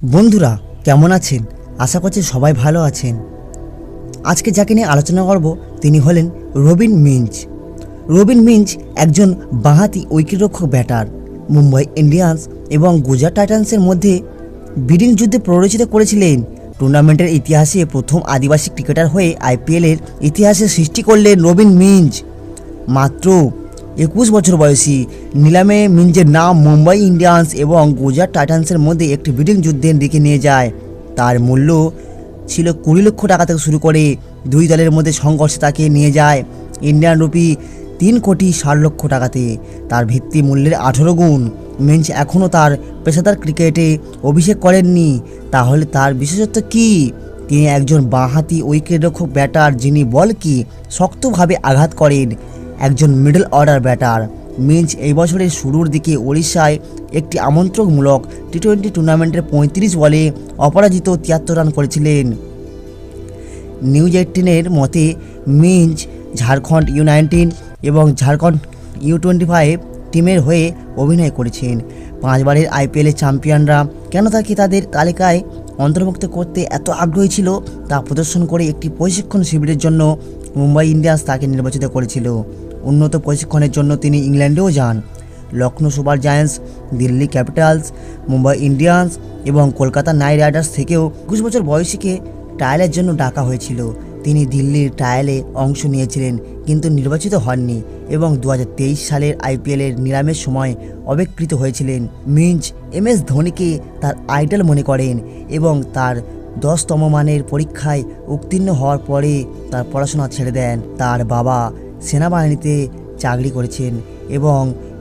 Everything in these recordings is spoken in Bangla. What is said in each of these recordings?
বন্ধুরা কেমন আছেন? আশা করছি সবাই ভালো আছেন। আজকে যাকে নিয়ে আলোচনা করব তিনি হলেন রবিন মিঞ্চ। রবিন মিঞ্চ একজন বাঁহাতি উইকেটরক্ষক ব্যাটার। মুম্বাই ইন্ডিয়ান্স এবং গুজরাট টাইটান্সের মধ্যে বিডিং যুদ্ধে প্ররোচিত করেছিলেন। টুর্নামেন্টের ইতিহাসে প্রথম আদিবাসী ক্রিকেটার হয়ে আইপিএলের ইতিহাসে সৃষ্টি করলেন রবিন মিঞ্চ। মাত্র 21 বছর বয়সী নিলামে মিঞ্চের নাম মুম্বাই ইন্ডিয়ান্স এবং গুজরাট টাইটান্সের মধ্যে একটি বিডিং যুদ্ধের দিকে নিয়ে যায়। তার মূল্য ছিল 20 লক্ষ টাকা থেকে শুরু করে দুই দলের মধ্যে সংঘর্ষে তাকে নিয়ে যায় ইন্ডিয়ান রুপি 3,60,00,000 টাকাতে, তার ভিত্তি মূল্যের 18 গুণ। মিঞ্চ এখনও তার পেশাদার ক্রিকেটে অভিষেক করেননি। তাহলে তার বিশেষত্ব কী? তিনি একজন বাঁহাতি উইকেটরক্ষক ব্যাটার যিনি বলকে শক্তভাবে আঘাত করেন, একজন মিডল অর্ডার ব্যাটার। মিঞ্চ এই বছরের শুরুর দিকে ওড়িশায় একটি আমন্ত্রণমূলক টি-20 টুর্নামেন্টের 35 বলে অপরাজিত 73 রান করেছিলেন। নিউজ 18-এর মতে মিঞ্চ ঝাড়খণ্ড U19 এবং ঝাড়খণ্ড U25 টিমের হয়ে অভিনয় করেছেন। 5 বারের আইপিএলের চ্যাম্পিয়নরা কেন তাকে তাদের তালিকায় অন্তর্ভুক্ত করতে এত আগ্রহী ছিল তা প্রদর্শন করে একটি প্রশিক্ষণ শিবিরের জন্য মুম্বাই ইন্ডিয়ান্স তাকে নির্বাচিত করেছিল। উন্নত প্রশিক্ষণের জন্য তিনি ইংল্যান্ডেও যান। Lucknow super giants, Delhi Capitals, Mumbai Indians এবং কলকাতা নাইট রাইডার্স থেকেও 21 বছর বয়সীকে ট্রায়ালের জন্য ডাকা হয়েছিল। তিনি দিল্লির ট্রায়ালে অংশ নিয়েছিলেন কিন্তু নির্বাচিত হননি এবং 2023 সালের আইপিএলের নিলামের সময় অবিকৃত হয়েছিলেন। মিঞ্চ MS ধোনিকে তার আইডল মনে করেন এবং তার 10তম মানের পরীক্ষায় উত্তীর্ণ হওয়ার পরে তার পড়াশোনা ছেড়ে দেন। তার বাবা সেনাবাহিনীতে চাকরি করেছেন এবং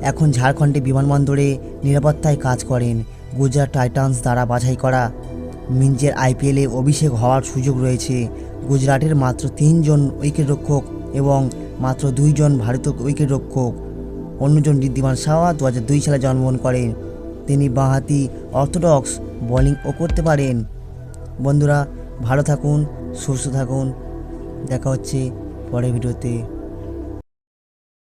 এখন ঝাড়খণ্ডে বিমানবন্দরে নিরাপত্তায় কাজ করেন। গুজরাট টাইটান্স দ্বারা বাছাই করা মিঞ্চের আইপিএলে অভিষেক হওয়ার সুযোগ রয়েছে। গুজরাটের মাত্র 3 জন উইকেটরক্ষক এবং মাত্র 2 জন ভারতীয় উইকেটরক্ষক। অন্যজন ঋদ্ধিমান সাহা 2002 সালে জন্মগ্রহণ করেন। তিনি বাঁহাতি অর্থোডক্স বোলিংও করতে পারেন। বন্ধুরা ভালো থাকুন, সুস্থ থাকুন, দেখা হচ্ছে পরের ভিডিওতে।